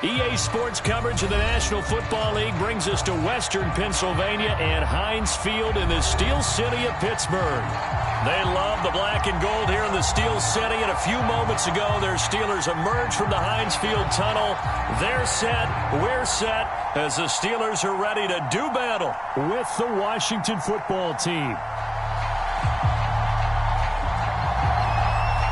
EA Sports coverage of the National Football League brings us to Western Pennsylvania and Heinz Field in the Steel City of Pittsburgh. They love the black and gold here in the Steel City, and a few moments ago, their Steelers emerged from the Heinz Field tunnel. They're set, we're set, as the Steelers are ready to do battle with the Washington football team.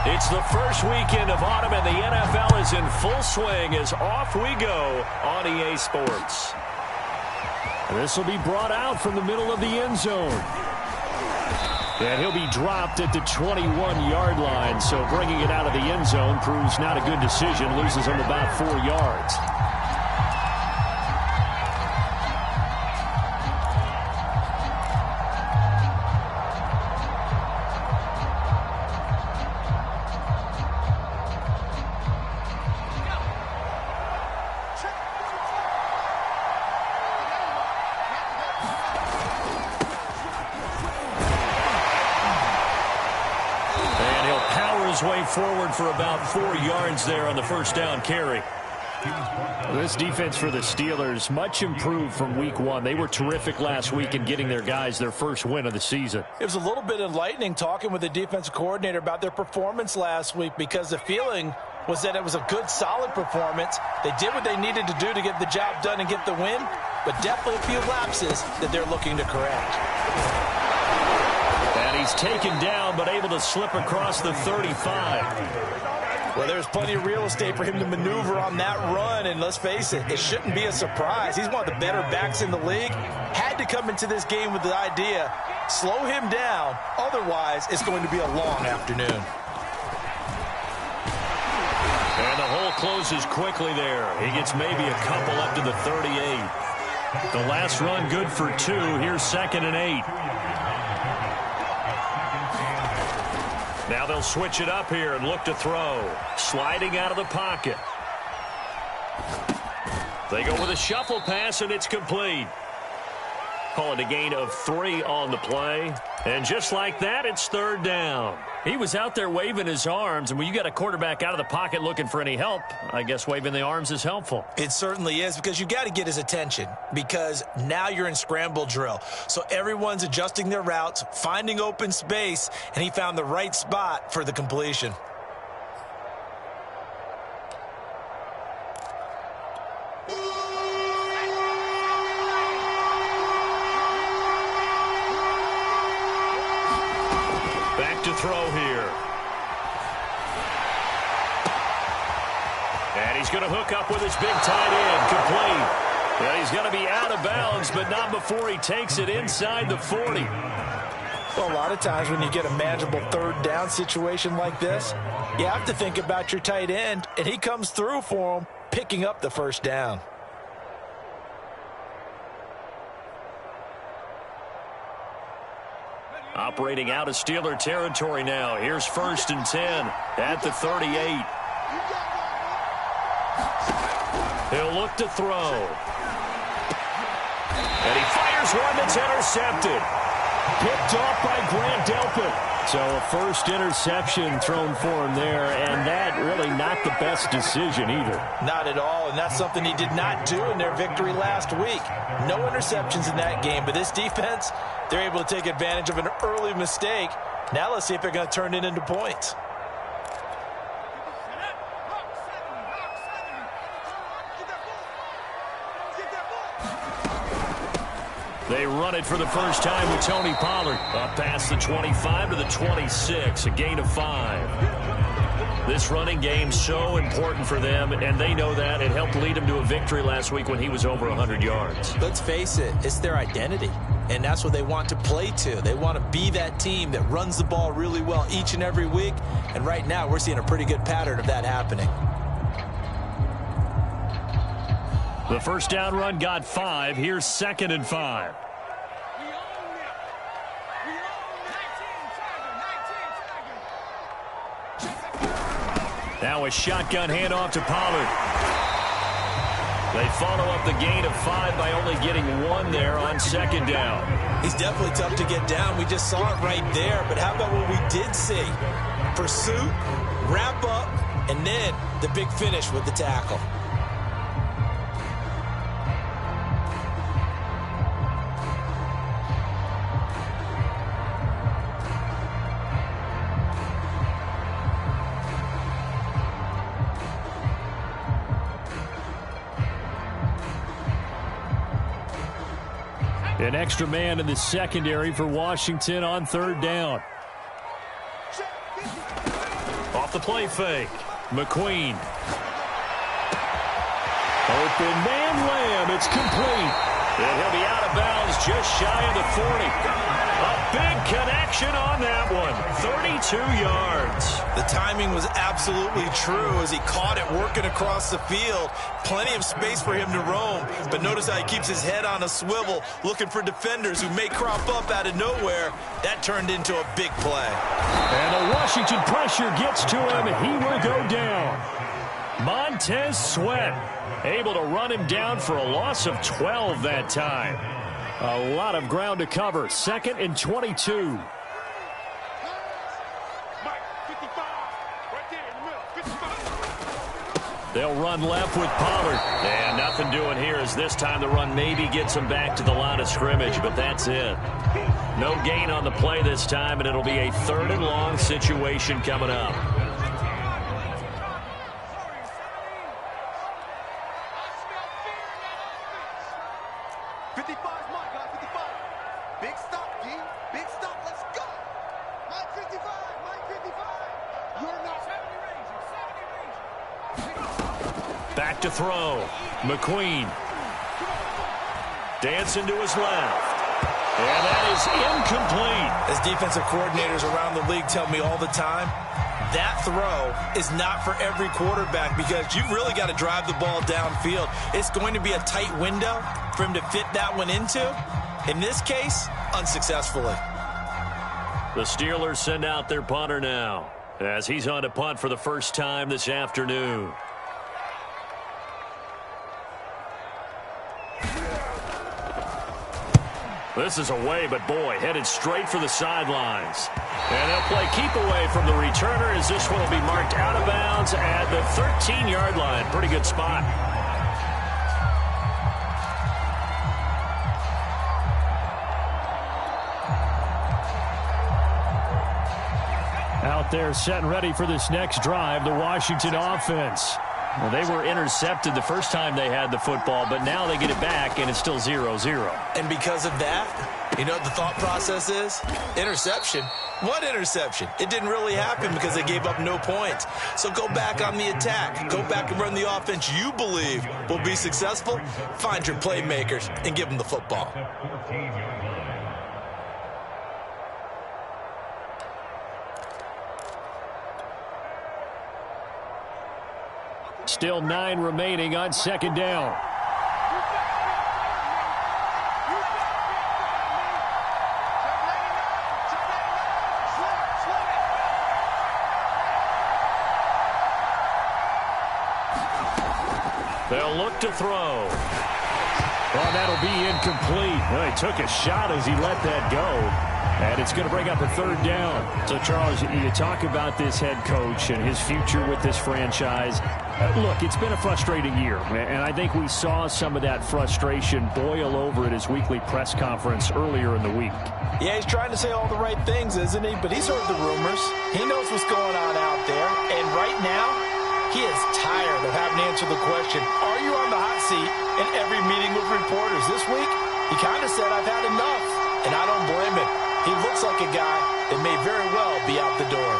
It's the first weekend of autumn, and the NFL is in full swing as off we go on EA Sports. This will be brought out from the middle of the end zone. And he'll be dropped at the 21-yard line, so bringing it out of the end zone proves not a good decision. Loses him about 4 yards. Way forward for about 4 yards there on the first down carry. This defense for the Steelers, much improved from week one. They were terrific last week in getting their guys their first win of the season. It was a little bit enlightening talking with the defensive coordinator about their performance last week, because the feeling was that it was a good, solid performance. They did what they needed to do to get the job done and get the win, but definitely a few lapses that they're looking to correct. And he's taken down, but able to slip across the 35. Well, there's plenty of real estate for him to maneuver on that run, and let's face it, it shouldn't be a surprise. He's one of the better backs in the league. Had to come into this game with the idea, slow him down, otherwise it's going to be a long afternoon. And the hole closes quickly there. He gets maybe a couple up to the 38. The last run good for 2. Here's 2nd and 8. Now they'll switch it up here and look to throw. Sliding out of the pocket. They go with a shuffle pass, and it's complete. Call it a gain of 3 on the play. And just like that, it's 3rd down. He was out there waving his arms, and when you got a quarterback out of the pocket looking for any help, I guess waving the arms is helpful. It certainly is, because you got to get his attention, because now you're in scramble drill. So everyone's adjusting their routes, finding open space, and he found the right spot for the completion. To throw here. And he's going to hook up with his big tight end. Complete. Well, he's going to be out of bounds, but not before he takes it inside the 40. Well, a lot of times when you get a manageable 3rd down situation like this, you have to think about your tight end, and he comes through for him, picking up the 1st down. Operating out of Steeler territory now. Here's 1st and 10 at the 38. He'll look to throw. And he fires one that's intercepted. Picked off by Grant Delpit. So a first interception thrown for him there, and that really not the best decision either. Not at all, and that's something he did not do in their victory last week. No interceptions in that game, but this defense, they're able to take advantage of an early mistake. Now let's see if they're going to turn it into points. They run it for the first time with Tony Pollard. Up past the 25 to the 26, a gain of 5. This running game so important for them, and they know that. It helped lead them to a victory last week when he was over 100 yards. Let's face it, it's their identity, and that's what they want to play to. They want to be that team that runs the ball really well each and every week, and right now we're seeing a pretty good pattern of that happening. The first down run got 5. Here's 2nd and 5. Now a shotgun handoff to Pollard. They follow up the gain of 5 by only getting 1 there on 2nd down. He's definitely tough to get down. We just saw it right there. But how about what we did see? Pursuit, wrap up, and then the big finish with the tackle. An extra man in the secondary for Washington on third down. Off the play fake. McQueen. Open man Lamb. It's complete. And he'll be out of bounds just shy of the 40. A big connection on that one. 32 yards. The timing was absolutely true as he caught it working across the field. Plenty of space for him to roam. But notice how he keeps his head on a swivel, looking for defenders who may crop up out of nowhere. That turned into a big play. And the Washington pressure gets to him. He will go down. Montez Sweat able to run him down for a loss of 12 that time. A lot of ground to cover. 2nd and 22. They'll run left with Pollard. And nothing doing here as this time the run maybe gets them back to the line of scrimmage, but that's it. No gain on the play this time, and it'll be a 3rd and long situation coming up. Back to throw. McQueen. Dancing to his left. And that is incomplete. As defensive coordinators around the league tell me all the time, that throw is not for every quarterback because you've really got to drive the ball downfield. It's going to be a tight window for him to fit that one into. In this case, unsuccessfully. The Steelers send out their punter now as he's on to punt for the first time this afternoon. This is away, but boy, headed straight for the sidelines. And they'll play keep away from the returner as this one will be marked out of bounds at the 13-yard line. Pretty good spot. Out there set and ready for this next drive, the Washington offense. Well, they were intercepted the first time they had the football, but now they get it back, and it's still 0-0. And because of that, you know what the thought process is? Interception. What interception? It didn't really happen because they gave up no points. So go back on the attack. Go back and run the offense you believe will be successful. Find your playmakers and give them the football. Still 9 remaining on 2nd down. They'll look to throw. Well, that'll be incomplete. Well, he took a shot as he let that go. And it's going to bring up a 3rd down. So, Charles, you talk about this head coach and his future with this franchise. Look, it's been a frustrating year, and I think we saw some of that frustration boil over at his weekly press conference earlier in the week. Yeah, he's trying to say all the right things, isn't he? But he's heard the rumors. He knows what's going on out there. And right now, he is tired of having to answer the question, are you on the hot seat in every meeting with reporters? This week, he kind of said, I've had enough, and I don't blame him. He looks like a guy that may very well be out the door.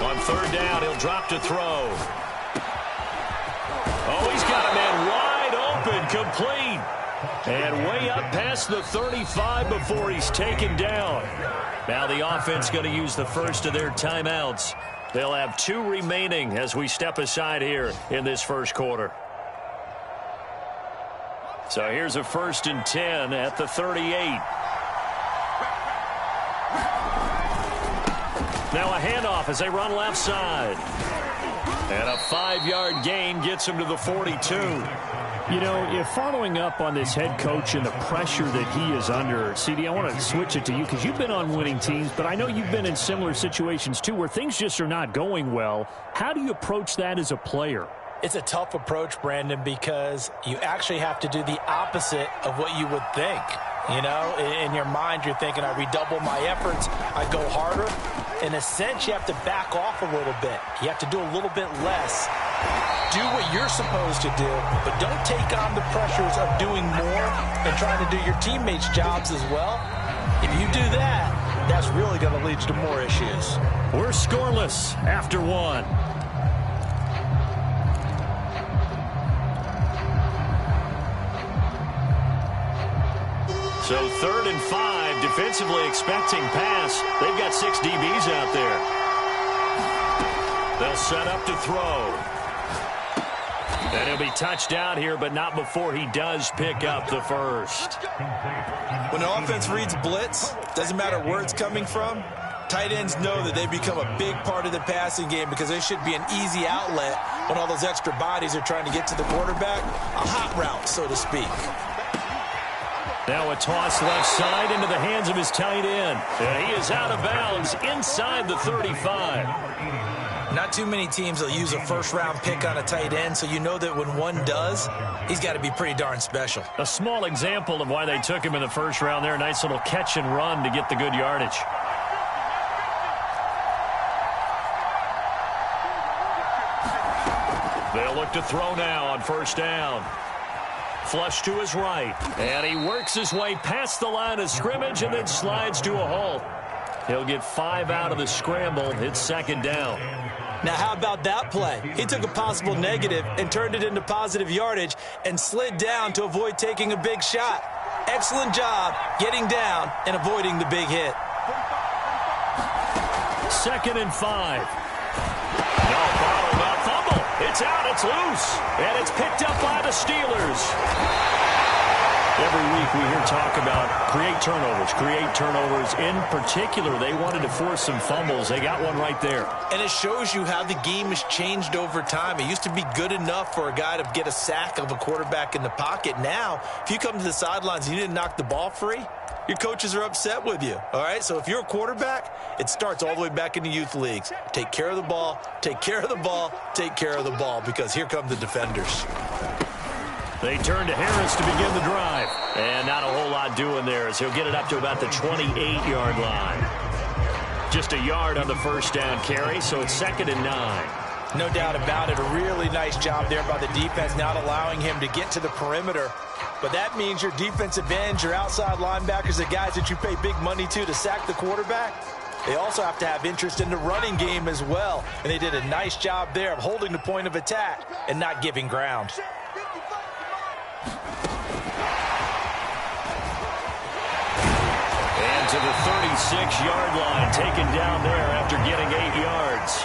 On 3rd down, he'll drop to throw. Oh, he's got a man wide open, complete. And way up past the 35 before he's taken down. Now the offense going to use the first of their timeouts. They'll have 2 remaining as we step aside here in this first quarter. So here's a 1st and 10 at the 38. Now a handoff as they run left side. And a 5-yard gain gets him to the 42. You know, if following up on this head coach and the pressure that he is under, CD, I want to switch it to you because you've been on winning teams, but I know you've been in similar situations too where things just are not going well. How do you approach that as a player? It's a tough approach, Brandon, because you actually have to do the opposite of what you would think. You know, in your mind, you're thinking, I redouble my efforts, I go harder. In a sense, you have to back off a little bit. You have to do a little bit less Do what you're supposed to do, but don't take on the pressures of doing more and trying to do your teammates' jobs as well. If you do that, that's really going to lead to more issues. We're scoreless after one. So 3rd and 5, defensively expecting pass. They've got 6 DBs out there. They'll set up to throw. And he'll be touched down here, but not before he does pick up the first. When the offense reads blitz, doesn't matter where it's coming from, tight ends know that they become a big part of the passing game because they should be an easy outlet when all those extra bodies are trying to get to the quarterback. A hot route, so to speak. Now a toss left side into the hands of his tight end. And he is out of bounds inside the 35. Not too many teams will use a first-round pick on a tight end, so you know that when one does, he's got to be pretty darn special. A small example of why they took him in the first round there. Nice little catch and run to get the good yardage. They'll look to throw now on first down. Flush to his right. And he works his way past the line of scrimmage and then slides to a halt. He'll get 5 out of the scramble. It's 2nd down. Now, how about that play? He took a possible negative and turned it into positive yardage and slid down to avoid taking a big shot. Excellent job getting down and avoiding the big hit. 2nd and 5. No bottle, not fumble. It's out, it's loose, and it's picked up by the Steelers. Every week we hear talk about create turnovers. In particular, they wanted to force some fumbles. They got one right there. And it shows you how the game has changed over time. It used to be good enough for a guy to get a sack of a quarterback in the pocket. Now, if you come to the sidelines and you didn't knock the ball free, your coaches are upset with you, all right? So if you're a quarterback, it starts all the way back in the youth leagues. Take care of the ball, take care of the ball, take care of the ball, because here come the defenders. They turn to Harris to begin the drive. And not a whole lot doing there as he'll get it up to about the 28-yard line. Just a yard on the first down carry, so it's 2nd and 9. No doubt about it. A really nice job there by the defense, not allowing him to get to the perimeter. But that means your defensive ends, your outside linebackers, the guys that you pay big money to sack the quarterback, they also have to have interest in the running game as well. And they did a nice job there of holding the point of attack and not giving ground. And to the 36-yard line, taken down there after getting 8 yards.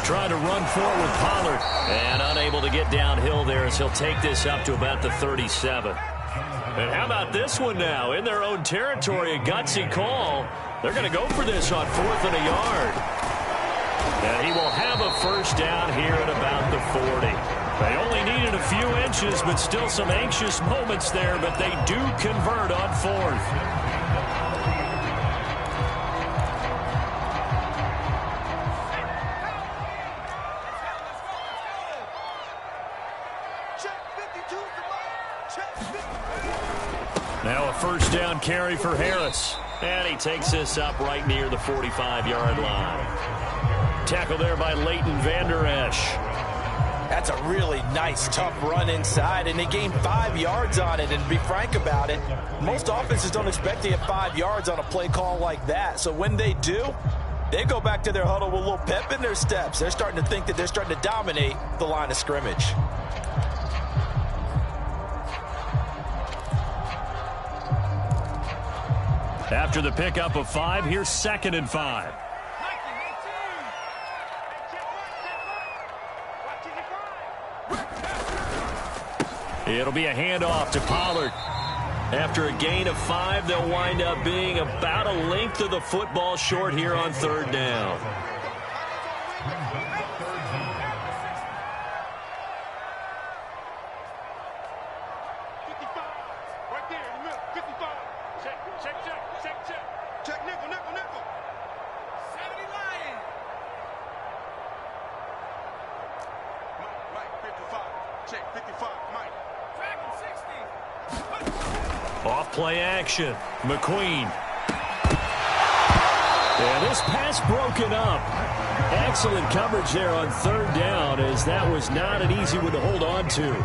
Trying to run forward with Pollard. And unable to get downhill there as he'll take this up to about the 37. And how about this one now? In their own territory, a gutsy call. They're going to go for this on 4th and a yard. And he will have a first down here at about the 40. They only needed a few inches, but still some anxious moments there, but they do convert on 4th. Now a first down carry for Harris. And he takes this up right near the 45-yard line. Tackle there by Leighton Vander Esch. That's a really nice, tough run inside, and they gained 5 yards on it. And to be frank about it, most offenses don't expect to get 5 yards on a play call like that. So when they do, they go back to their huddle with a little pep in their steps. They're starting to think that they're starting to dominate the line of scrimmage. After the pickup of 5, here's 2nd and 5. It'll be a handoff to Pollard. After a gain of 5, they'll wind up being about a length of the football short here on 3rd down. Off play action. McQueen. And this pass broken up. Excellent coverage there on third down, as that was not an easy one to hold on to.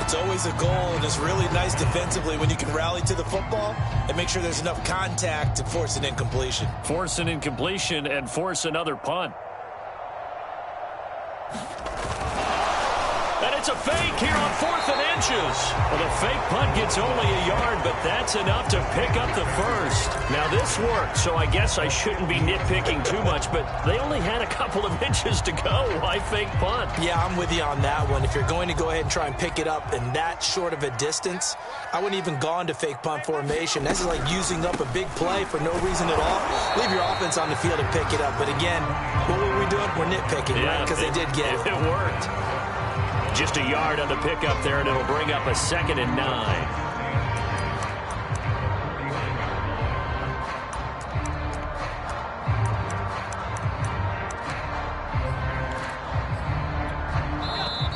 It's always a goal, and it's really nice defensively when you can rally to the football and make sure there's enough contact to force an incompletion. Force an incompletion and force another punt. And it's a fake here on 4th and inches. Well, the fake punt gets only a yard, but that's enough to pick up the first. Now, this worked, so I guess I shouldn't be nitpicking too much, but they only had a couple of inches to go. Why fake punt? Yeah, I'm with you on that one. If you're going to go ahead and try and pick it up in that short of a distance, I wouldn't even gone to fake punt formation. This is like using up a big play for no reason at all. Leave your offense on the field and pick it up. But again, what were we doing? We're nitpicking, right? Because they did get it. It worked. Just a yard on the pickup there, and it'll bring up a 2nd and 9.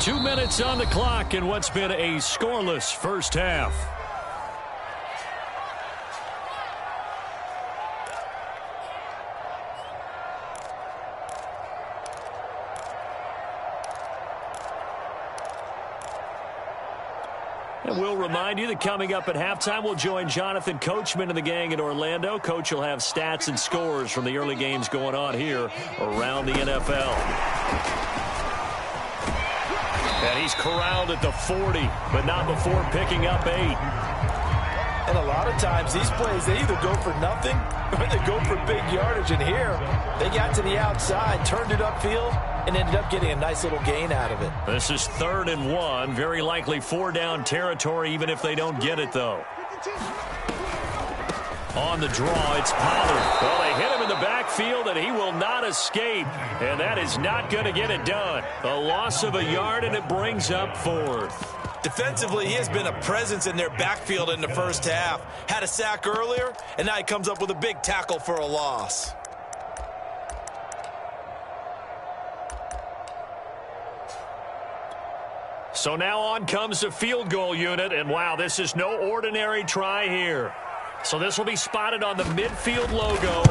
Two minutes on the clock in what's been a scoreless first half. And we'll remind you that coming up at halftime, we'll join Jonathan Coachman and the gang in Orlando. Coach will have stats and scores from the early games going on here around the NFL. And he's corralled at the 40, but not before picking up 8. And a lot of times, these plays, they either go for nothing or they go for big yardage. And here, they got to the outside, turned it upfield, and ended up getting a nice little gain out of it. This is 3rd and 1. Very likely 4-down territory, even if they don't get it, though. On the draw, it's Pollard. Well, they hit him in the backfield, and he will not escape. And that is not going to get it done. A loss of a yard, and it brings up 4th. Defensively, he has been a presence in their backfield in the first half. Had a sack earlier, and now he comes up with a big tackle for a loss. So now on comes the field goal unit, and wow, this is no ordinary try here. So this will be spotted on the midfield logo.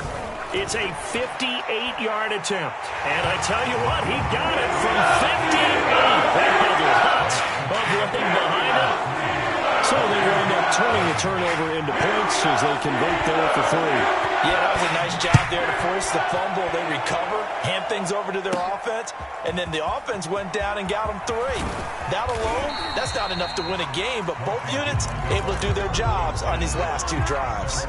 It's a 58-yard attempt. And I tell you what, he got it from 58. That had lots of running behind it. So they will end up turning the turnover into points as they convert there for 3. Yeah, that was a nice job there to force the fumble. They recover, hand things over to their offense, and then the offense went down and got them 3. That alone, that's not enough to win a game, but both units able to do their jobs on these last 2 drives.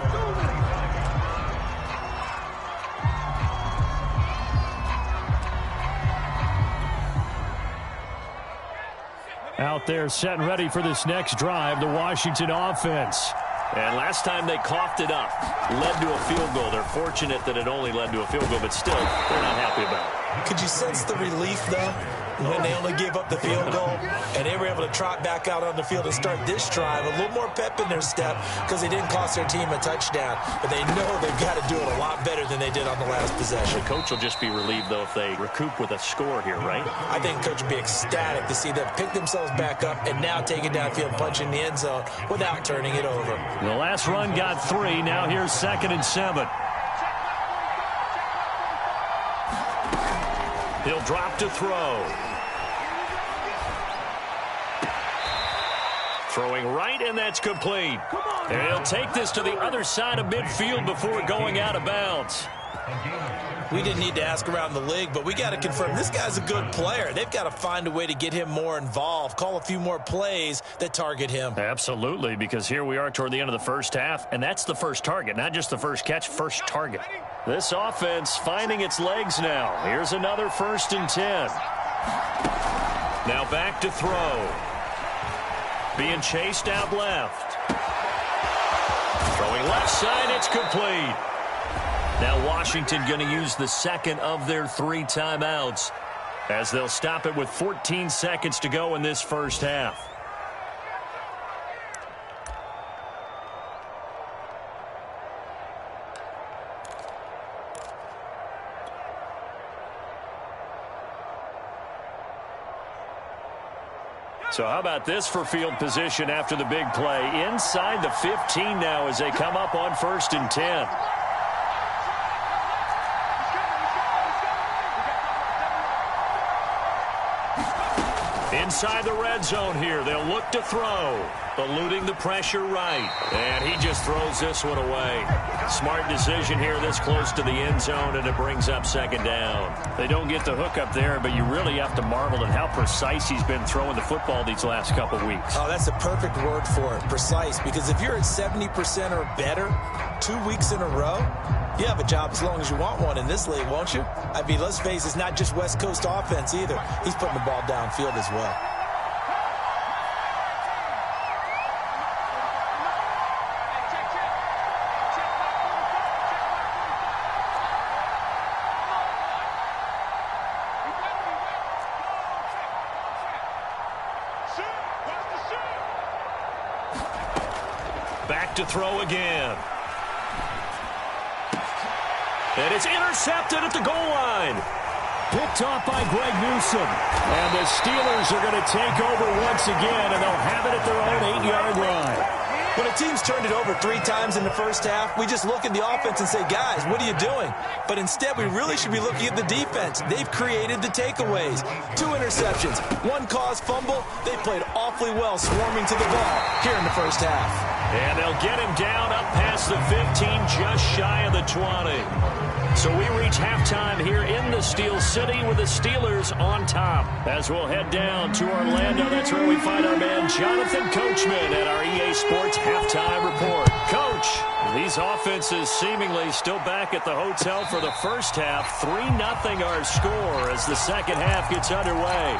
Out there set and ready for this next drive, the Washington offense. And last time they coughed it up, led to a field goal. They're fortunate that it only led to a field goal, but still, they're not happy about it. Could you sense the relief, though, when they only gave up the field goal and they were able to trot back out on the field and start this drive? A little more pep in their step because they didn't cost their team a touchdown, but they know they've got to do it a lot better than they did on the last possession. The coach will just be relieved, though, if they recoup with a score here, right? I think the coach will be ecstatic to see them pick themselves back up and now take it downfield and punch in the end zone without turning it over. The last run got 3. Now here's 2nd and 7. He'll drop to throw. Throwing right, and that's complete. And he'll take this to the other side of midfield before going out of bounds. We didn't need to ask around the league, but we got to confirm this guy's a good player. They've got to find a way to get him more involved, call a few more plays that target him. Absolutely, because here we are toward the end of the first half, and that's the first target, not just the first catch, first target. This offense finding its legs now. Here's another 1st and 10. Now back to throw. Being chased out left. Throwing left side, it's complete. Now Washington going to use the 2nd of their 3 timeouts as they'll stop it with 14 seconds to go in this first half. So how about this for field position after the big play? Inside the 15 now as they come up on 1st and 10. Inside the red zone here. They'll look to throw. Eluding the pressure right. And he just throws this one away. Smart decision here this close to the end zone, and it brings up second down. They don't get the hook up there, but you really have to marvel at how precise he's been throwing the football these last couple weeks. Oh, that's a perfect word for it, precise, because if you're at 70% or better 2 weeks in a row, you have a job as long as you want one in this league, won't you? I mean, let's face it, it's not just West Coast offense either. He's putting the ball downfield as well. Back to throw again. And it's intercepted at the goal line. Picked off by Greg Newsome. And the Steelers are going to take over once again, and they'll have it at their own 8-yard line. When a team's turned it over 3 times in the first half, we just look at the offense and say, guys, what are you doing? But instead, we really should be looking at the defense. They've created the takeaways. 2 interceptions, 1 caused fumble. They played awfully well swarming to the ball here in the first half. And they'll get him down up past the 15, just shy of the 20. So we reach halftime here in the Steel City with the Steelers on top. As we'll head down to Orlando, that's where we find our man Jonathan Coachman at our EA Sports Halftime Report. Coach, these offenses seemingly still back at the hotel for the first half. 3-0 our score as the second half gets underway.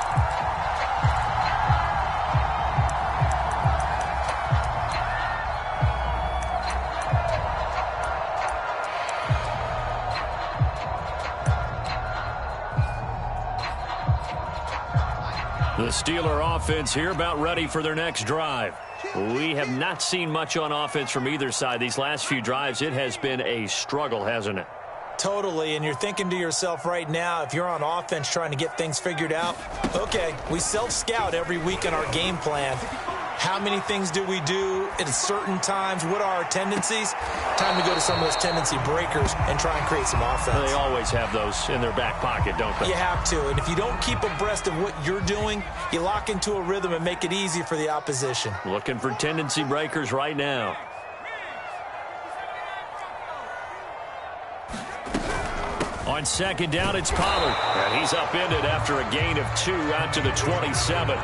The Steeler offense here about ready for their next drive. We have not seen much on offense from either side. These last few drives, it has been a struggle, hasn't it? Totally, and you're thinking to yourself right now, if you're on offense trying to get things figured out, okay, we self-scout every week in our game plan. How many things do we do at certain times? What are our tendencies? Time to go to some of those tendency breakers and try and create some offense. They always have those in their back pocket, don't they? You have to, and if you don't keep abreast of what you're doing, you lock into a rhythm and make it easy for the opposition. Looking for tendency breakers right now. On second down, it's Pollard. And he's upended after a gain of 2 out to the 27.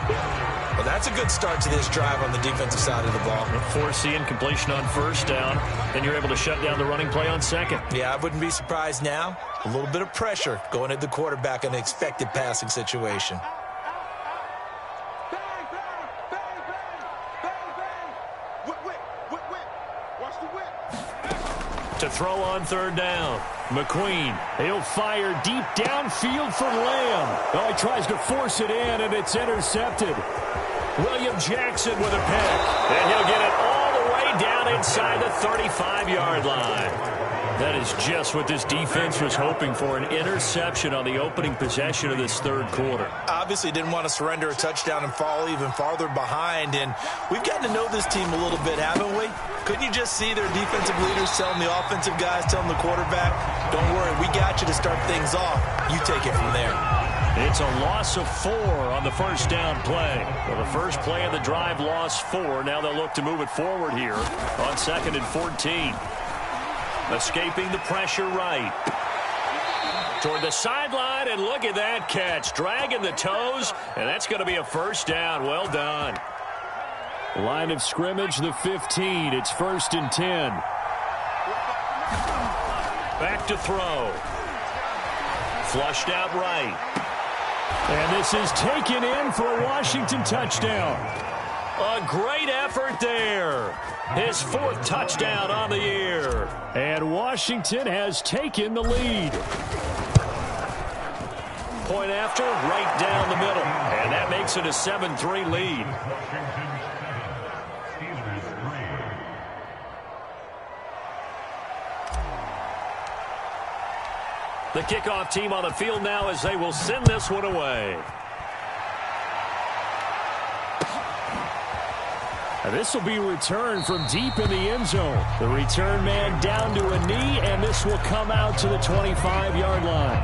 Well, that's a good start to this drive on the defensive side of the ball. Force the incompletion on first down. Then you're able to shut down the running play on second. Yeah, I wouldn't be surprised now. A little bit of pressure going at the quarterback in an expected passing situation. To throw on third down. McQueen, he'll fire deep downfield for Lamb. Oh, he tries to force it in, and it's intercepted. William Jackson with a pick. And he'll get it all the way down inside the 35-yard line. That is just what this defense was hoping for, an interception on the opening possession of this third quarter. Obviously didn't want to surrender a touchdown and fall even farther behind, and we've gotten to know this team a little bit, haven't we? Couldn't you just see their defensive leaders telling the offensive guys, telling the quarterback, don't worry, we got you to start things off. You take it from there. It's a loss of 4 on the first down play. Well, the first play of the drive lost 4. Now they'll look to move it forward here on 2nd and 14. Escaping the pressure right. Toward the sideline, and look at that catch. Dragging the toes, and that's going to be a first down. Well done. Line of scrimmage, the 15. It's 1st and 10. Back to throw. Flushed out right. And this is taken in for a Washington touchdown. A great effort there. His 4th touchdown on the year. And Washington has taken the lead. Point after, right down the middle. And that makes it a 7-3 lead. The kickoff team on the field now as they will send this one away. And this will be returned from deep in the end zone. The return man down to a knee, and this will come out to the 25-yard line.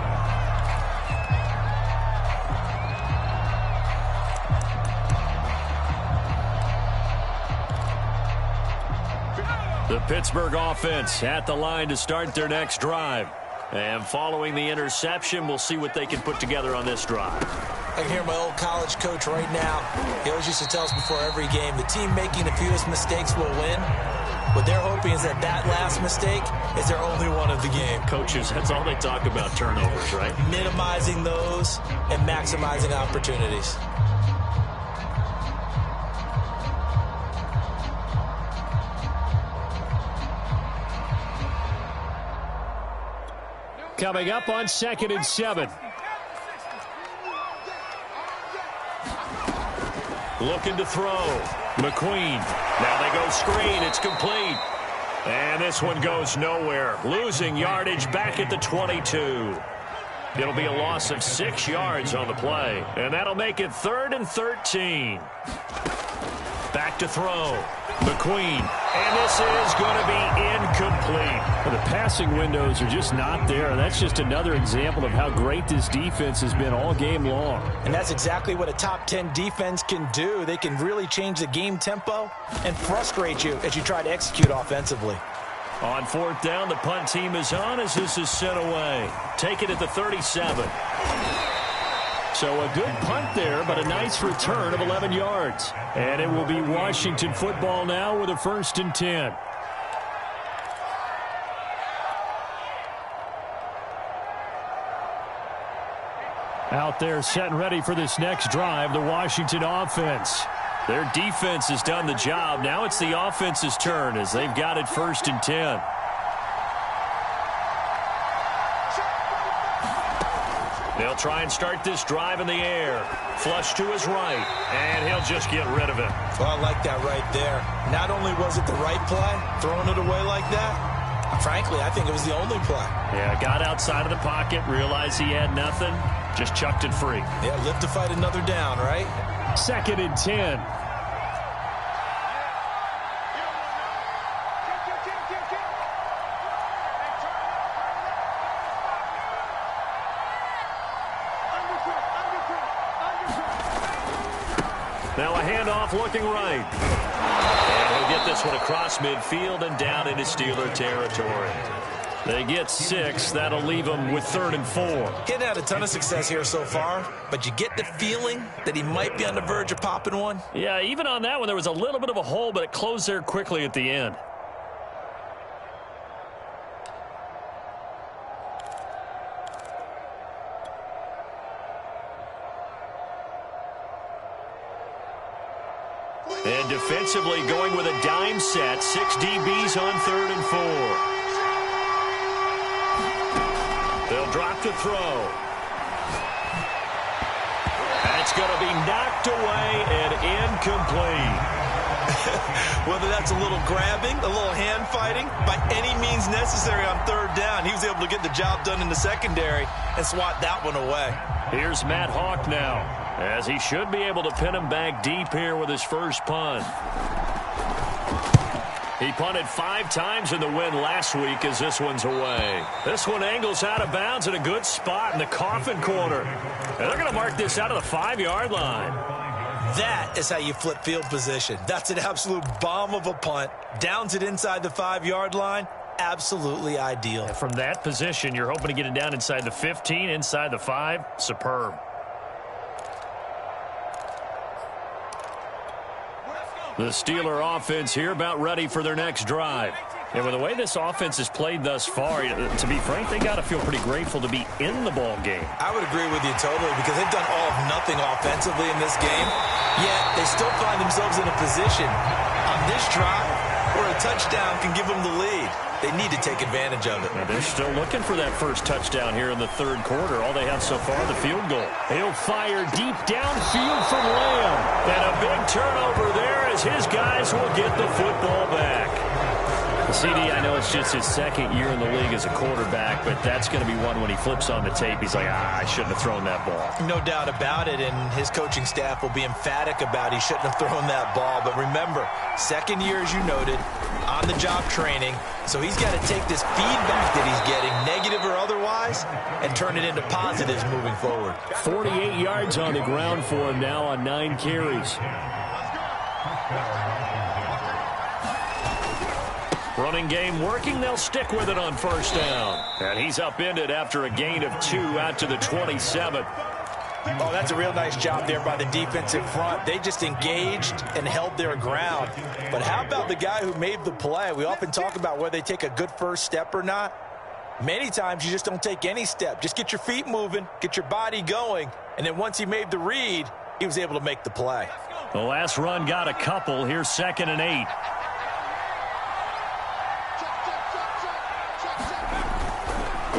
The Pittsburgh offense at the line to start their next drive. And following the interception, we'll see what they can put together on this drive. I can hear my old college coach right now. He always used to tell us before every game, the team making the fewest mistakes will win. What they're hoping is that last mistake is their only one of the game. Coaches, that's all they talk about, turnovers, right? Minimizing those and maximizing opportunities. Coming up on 2nd and 7. Looking to throw. McQueen. Now they go screen. It's complete. And this one goes nowhere. Losing yardage back at the 22. It'll be a loss of 6 yards on the play. And that'll make it 3rd and 13. Back to throw. McQueen. And this is going to be incomplete. Well, the passing windows are just not there. That's just another example of how great this defense has been all game long. And that's exactly what a top 10 defense can do. They can really change the game tempo and frustrate you as you try to execute offensively. On 4th down, the punt team is on as this is sent away. Take it at the 37. So a good punt there, but a nice return of 11 yards. And it will be Washington football now with a 1st and 10. Out there set and ready for this next drive, the Washington offense. Their defense has done the job. Now it's the offense's turn as they've got it 1st and 10. They'll try and start this drive in the air. Flush to his right, and he'll just get rid of it. Well, I like that right there. Not only was it the right play, throwing it away like that, frankly, I think it was the only play. Yeah, got outside of the pocket, realized he had nothing, just chucked it free. Yeah, live to fight another down, right? 2nd and 10. Now a handoff looking right. And he'll get this one across midfield and down into Steeler territory. They get 6. That'll leave them with 3rd and 4. He hadn't had a ton of success here so far, but you get the feeling that he might be on the verge of popping one. Yeah, even on that one, there was a little bit of a hole, but it closed there quickly at the end. And defensively going with a dime set. 6 DBs on 3rd and 4. They'll drop to throw. That's going to be knocked away and incomplete. Whether that's a little grabbing, a little hand fighting, by any means necessary on 3rd down, he was able to get the job done in the secondary and swat that one away. Here's Matt Hawk now, as he should be able to pin him back deep here with his first punt. He punted 5 times in the win last week as this one's away. This one angles out of bounds at a good spot in the coffin corner. And they're going to mark this out of the 5-yard line. That is how you flip field position. That's an absolute bomb of a punt. Downs it inside the 5-yard line. Absolutely ideal. And from that position, you're hoping to get it down inside the 15, inside the 5. Superb. The Steeler offense here about ready for their next drive. And with the way this offense has played thus far, to be frank, they got to feel pretty grateful to be in the ball game. I would agree with you totally because they've done all of nothing offensively in this game, yet they still find themselves in a position on this drive where a touchdown can give them the lead. They need to take advantage of it. Now they're still looking for that first touchdown here in the 3rd quarter. All they have so far, the field goal. He'll fire deep downfield from Lamb. And a big turnover there as his guys will get the football back. CD, I know it's just his 2nd year in the league as a quarterback, but that's going to be one when he flips on the tape. He's like, I shouldn't have thrown that ball. No doubt about it, and his coaching staff will be emphatic about he shouldn't have thrown that ball. But remember, 2nd year, as you noted, on-the-job training, so he's got to take this feedback that he's getting, negative or otherwise, and turn it into positives moving forward. 48 yards on the ground for him now on 9 carries. Running game working. They'll stick with it on first down. And he's upended after a gain of 2 out to the 27. Oh, that's a real nice job there by the defensive front. They just engaged and held their ground. But how about the guy who made the play? We often talk about whether they take a good first step or not. Many times you just don't take any step. Just get your feet moving, get your body going, and then once he made the read, he was able to make the play. The last run got a couple. Here's 2nd and 8.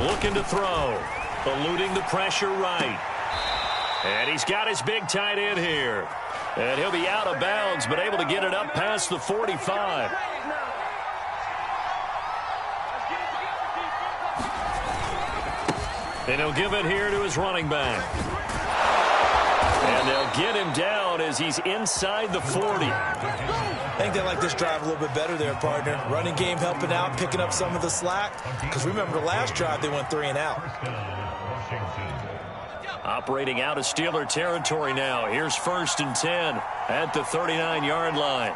Looking to throw. Eluding the pressure right. And he's got his big tight end here. And he'll be out of bounds, but able to get it up past the 45. And he'll give it here to his running back. And they'll get him down as he's inside the 40. I think they like this drive a little bit better there, partner. Running game helping out, picking up some of the slack. Because remember the last drive, they went 3 and out. Operating out of Steeler territory now. Here's 1st and 10 at the 39-yard line.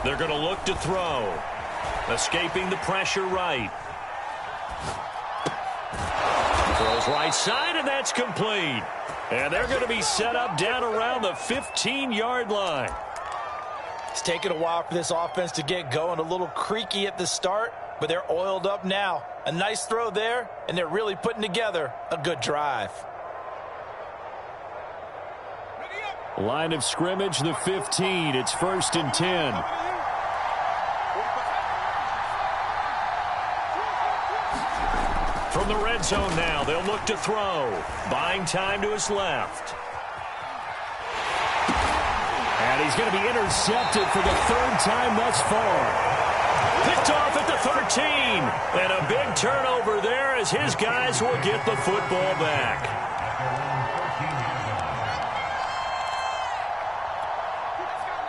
They're going to look to throw. Escaping the pressure right. Throws right side, and that's complete. And they're going to be set up down around the 15-yard line. It's taken a while for this offense to get going. A little creaky at the start, but they're oiled up now. A nice throw there, and they're really putting together a good drive. Line of scrimmage, the 15. It's 1st and 10. From the red zone now, they'll look to throw. Buying time to his left. And he's going to be intercepted for the 3rd time thus far. Picked off at the 13. And a big turnover there as his guys will get the football back.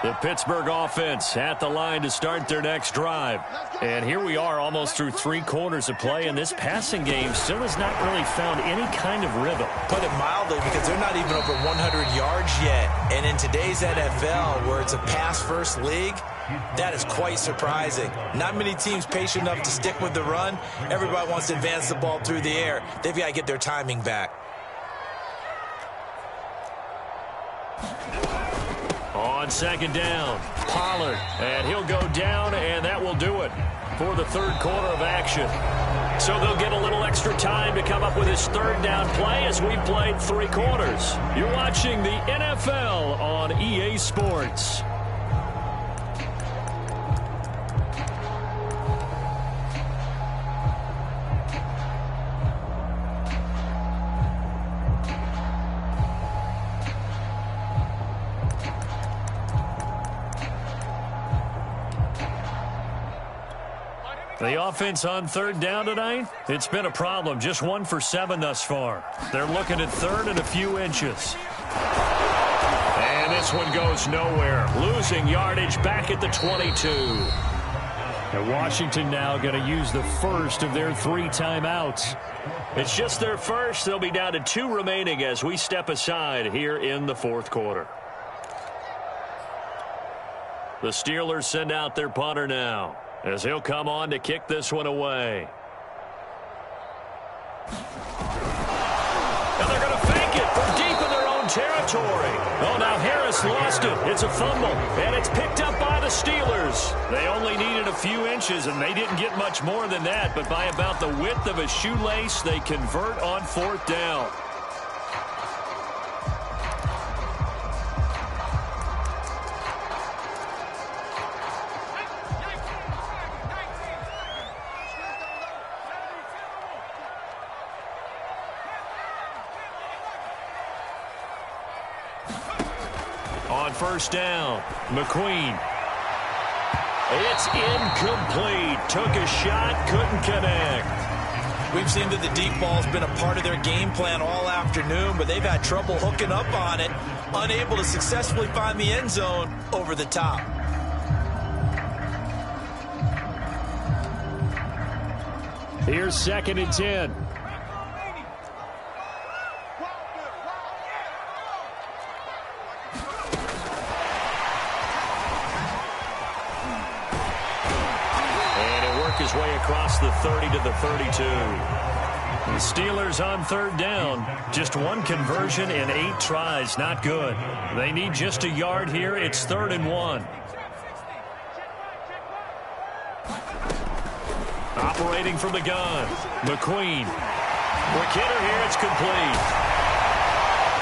The Pittsburgh offense at the line to start their next drive. And here we are almost through 3 quarters of play, and this passing game still has not really found any kind of rhythm. Put it mildly, because they're not even over 100 yards yet. And in today's NFL, where it's a pass-first league, that is quite surprising. Not many teams patient enough to stick with the run. Everybody wants to advance the ball through the air. They've got to get their timing back. On 2nd down, Pollard, and he'll go down, and that will do it for the 3rd quarter of action. So they'll get a little extra time to come up with his 3rd down play as we've played 3 quarters. You're watching the NFL on EA Sports. The offense on 3rd down tonight, it's been a problem. Just 1 for 7 thus far. They're looking at 3rd and a few inches. And this one goes nowhere. Losing yardage back at the 22. And Washington now going to use the first of their 3 timeouts. It's just their first. They'll be down to 2 remaining as we step aside here in the 4th quarter. The Steelers send out their punter now, as he'll come on to kick this one away. And they're going to fake it from deep in their own territory. Oh, now Harris lost it. It's a fumble, and it's picked up by the Steelers. They only needed a few inches, and they didn't get much more than that, but by about the width of a shoelace, they convert on 4th down. On 1st down, McQueen. It's incomplete. Took a shot, couldn't connect. We've seen that the deep ball's been a part of their game plan all afternoon, but they've had trouble hooking up on it, unable to successfully find the end zone over the top. Here's 2nd and 10. His way across the 30 to the 32. The Steelers on 3rd down. Just one conversion in 8 tries. Not good. They need just a yard here. It's 3rd and 1. Operating from the gun. McQueen. McKinnon here. It's complete.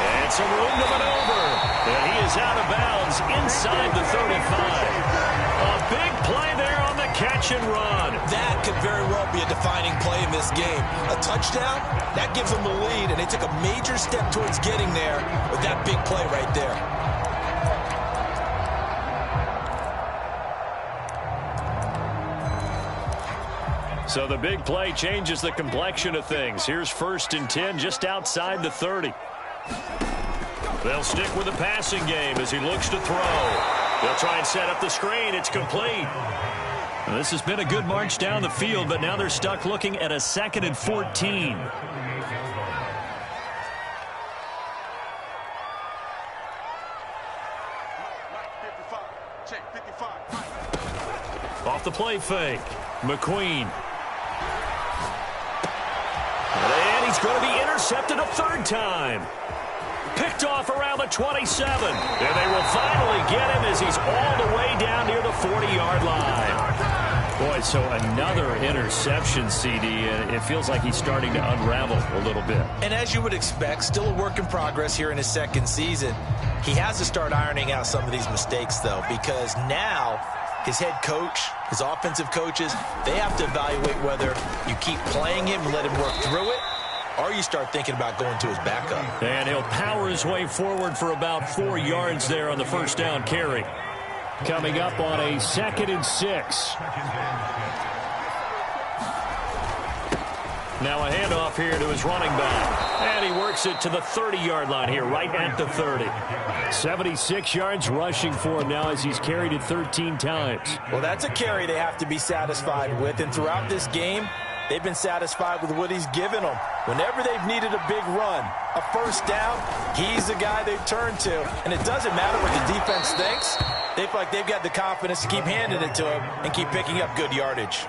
And some room to maneuver. And he is out of bounds inside the 35. A big play there on the catch and run. That could very well be a defining play in this game. A touchdown, that gives them the lead, and they took a major step towards getting there with that big play right there. So the big play changes the complexion of things. Here's 1st and 10 just outside the 30. They'll stick with the passing game as he looks to throw. They'll try and set up the screen. It's complete. Well, this has been a good march down the field, but now they're stuck looking at a 2nd and 14. Off the play fake. McQueen. And he's going to be intercepted a 3rd time. Picked off around the 27. And they will finally get him as he's all the way down near the 40-yard line. Boy, so another interception, CD. It feels like he's starting to unravel a little bit. And as you would expect, still a work in progress here in his 2nd season. He has to start ironing out some of these mistakes, though, because now his head coach, his offensive coaches, they have to evaluate whether you keep playing him and let him work through it, or you start thinking about going to his backup. And he'll power his way forward for about 4 yards there on the 1st down carry. Coming up on a 2nd and 6. Now a handoff here to his running back. And he works it to the 30-yard line here, right at the 30. 76 yards rushing for him now as he's carried it 13 times. Well, that's a carry they have to be satisfied with. And throughout this game, they've been satisfied with what he's given them. Whenever they've needed a big run, a 1st down, he's the guy they've turned to. And it doesn't matter what the defense thinks. They feel like they've got the confidence to keep handing it to him and keep picking up good yardage.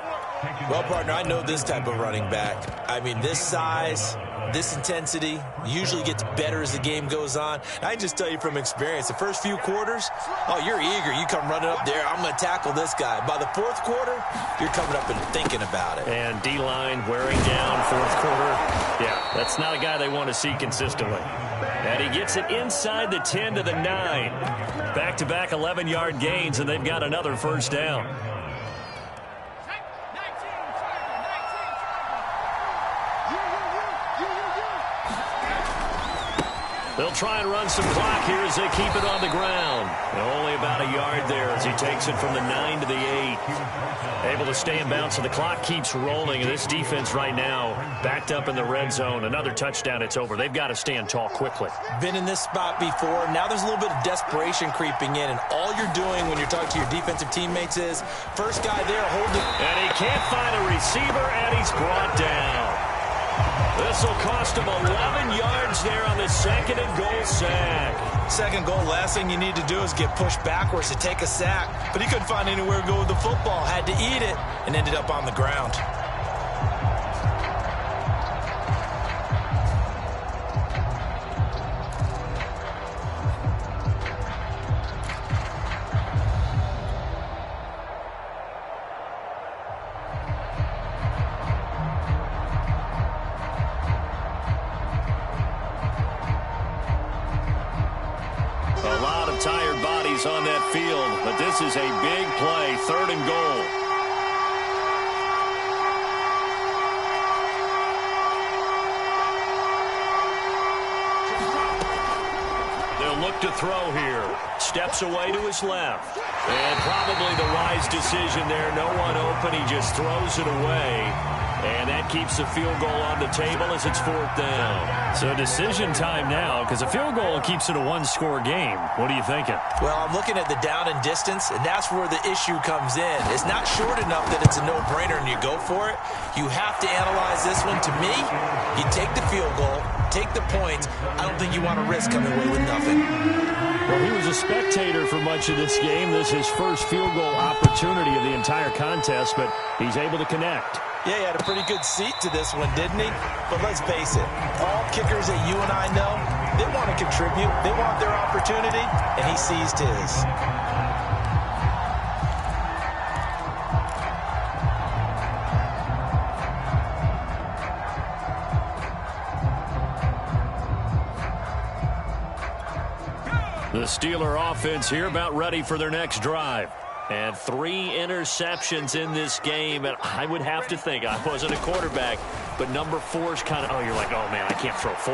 Well, partner, I know this type of running back. I mean, this size, this intensity usually gets better as the game goes on. I can just tell you from experience, the first few quarters, oh, you're eager. You come running up there, I'm going to tackle this guy. By the 4th quarter, you're coming up and thinking about it. And D-line wearing down 4th quarter. Yeah, that's not a guy they want to see consistently. And he gets it inside the 10 to the 9. Back-to-back 11-yard gains, and they've got another 1st down. They'll try and run some clock here as they keep it on the ground. Only about a yard there as he takes it from the 9 to the 8. Able to stay in bounds, so the clock keeps rolling. And this defense right now backed up in the red zone. Another touchdown, it's over. They've got to stand tall quickly. Been in this spot before. Now there's a little bit of desperation creeping in. And all you're doing when you're talking to your defensive teammates is, first guy there holding. And he can't find a receiver, and he's brought down. This will cost him 11 yards there on the 2nd and goal sack. 2nd goal, last thing you need to do is get pushed backwards to take a sack. But he couldn't find anywhere to go with the football. Had to eat it and ended up on the ground. Tired bodies on that field, but this is a big play, 3rd and goal. They'll look to throw here. steps away to his left. And probably the wise decision there. No one open. He just throws it away. And that keeps the field goal on the table as it's 4th down. So decision time now, because a field goal keeps it a one-score game. What are you thinking? Well, I'm looking at the down and distance, and that's where the issue comes in. It's not short enough that it's a no-brainer and you go for it. You have to analyze this one. To me, you take the field goal, take the points. I don't think you want to risk coming away with nothing. Well, he was a spectator for much of this game. This is his first field goal opportunity of the entire contest, but he's able to connect. Yeah, he had a pretty good seat to this one, didn't he? But let's face it, all kickers that you and I know, they want to contribute. They want their opportunity, and he seized his. The Steeler offense here about ready for their next drive. And 3 interceptions in this game. And I would have to think, I wasn't a quarterback, but number 4 is kind of, you're like, oh, man, I can't throw 4.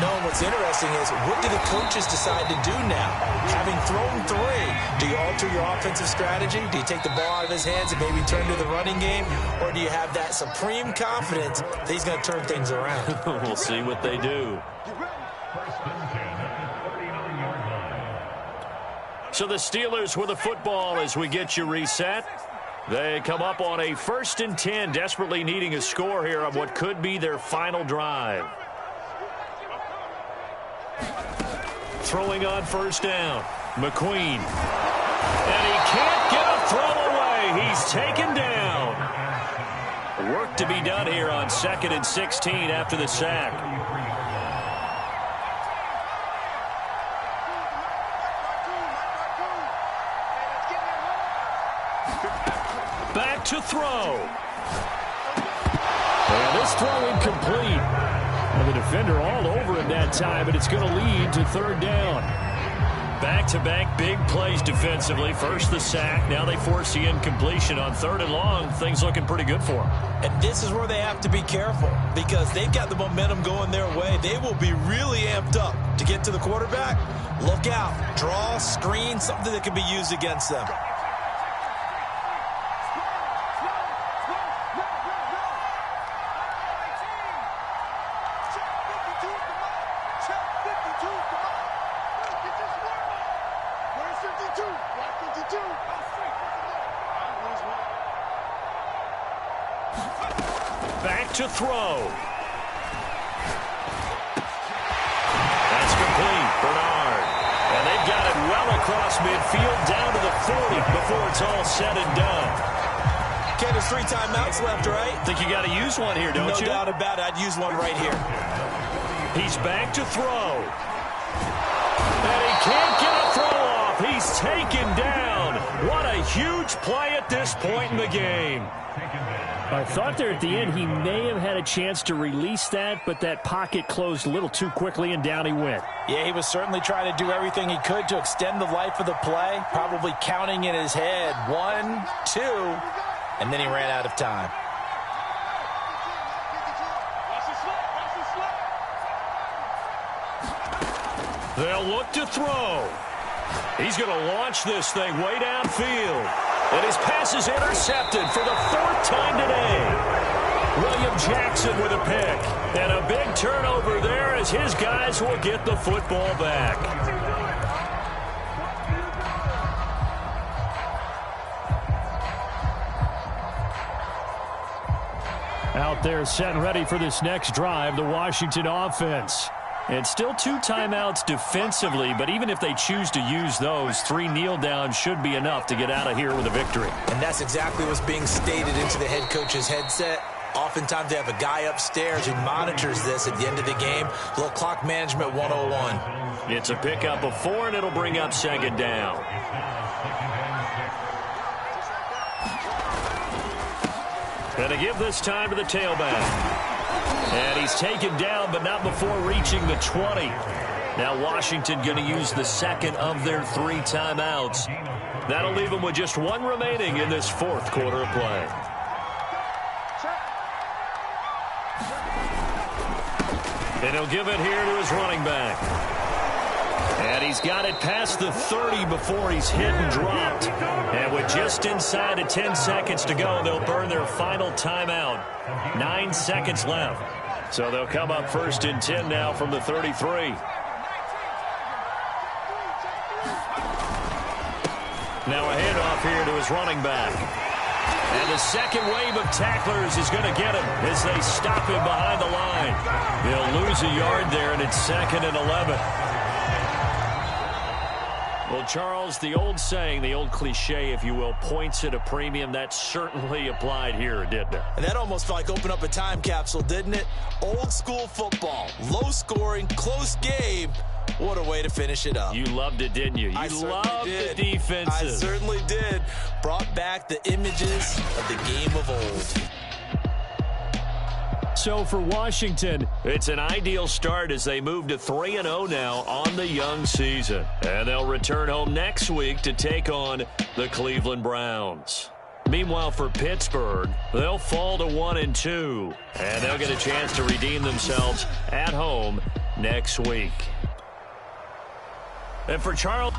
No, what's interesting is, what do the coaches decide to do now? Having thrown 3, do you alter your offensive strategy? Do you take the ball out of his hands and maybe turn to the running game? Or do you have that supreme confidence that he's going to turn things around? We'll see what they do. So the Steelers with the football as we get you reset. They come up on a 1st and 10, desperately needing a score here on what could be their final drive. Throwing on 1st down, McQueen. And he can't get a throw away. He's taken down. Work to be done here on 2nd and 16 after the sack. Back to throw. And this throw incomplete. And the defender all over him that time, but it's going to lead to 3rd down. Back-to-back big plays defensively. First the sack. Now they force the incompletion on 3rd and long. Things looking pretty good for them. And this is where they have to be careful because they've got the momentum going their way. They will be really amped up to get to the quarterback. Look out. Draw, screen, something that can be used against them. Back to throw. That's complete. Bernard. And they've got it well across midfield down to the 40 before it's all said and done. Okay, there's 3 timeouts left, right? Think you got to use one here, don't you? No doubt about it. I'd use one right here. He's back to throw. And he can't get a throw off. He's taken down. What a huge play at this point in the game. I thought there at the end he may have had a chance to release that, but that pocket closed a little too quickly, and down he went. Yeah, he was certainly trying to do everything he could to extend the life of the play, probably counting in his head 1, 2, and then he ran out of time. They'll look to throw. He's going to launch this thing way downfield. And his pass is intercepted for the 4th time today. William Jackson with a pick. And a big turnover there as his guys will get the football back. Out there set and ready for this next drive, the Washington offense. And still 2 timeouts defensively, but even if they choose to use those, 3 kneel downs should be enough to get out of here with a victory. And that's exactly what's being stated into the head coach's headset. Oftentimes they have a guy upstairs who monitors this at the end of the game. A little clock management 101. It's a pickup of 4, and it'll bring up 2nd down. Going to give this time to the tailback. And he's taken down, but not before reaching the 20. Now Washington going to use the 2nd of their 3 timeouts. That'll leave them with just 1 remaining in this 4th quarter of play. And he'll give it here to his running back. And he's got it past the 30 before he's hit and dropped. And with just inside of 10 seconds to go, they'll burn their final timeout. 9 seconds left. So they'll come up first and 10 now from the 33. Now a handoff here to his running back. And the second wave of tacklers is going to get him as they stop him behind the line. He'll lose a yard there, and it's 2nd and 11. Well, Charles, the old saying, the old cliche, if you will, points at a premium, that certainly applied here, didn't it? And that almost felt like opened up a time capsule, didn't it? Old school football, low scoring, close game. What a way to finish it up. You loved it, didn't you? You loved the defenses. I certainly did. Brought back the images of the game of old. So for Washington, it's an ideal start as they move to 3-0 now on the young season. And they'll return home next week to take on the Cleveland Browns. Meanwhile, for Pittsburgh, they'll fall to 1-2. And they'll get a chance to redeem themselves at home next week. And for Charles...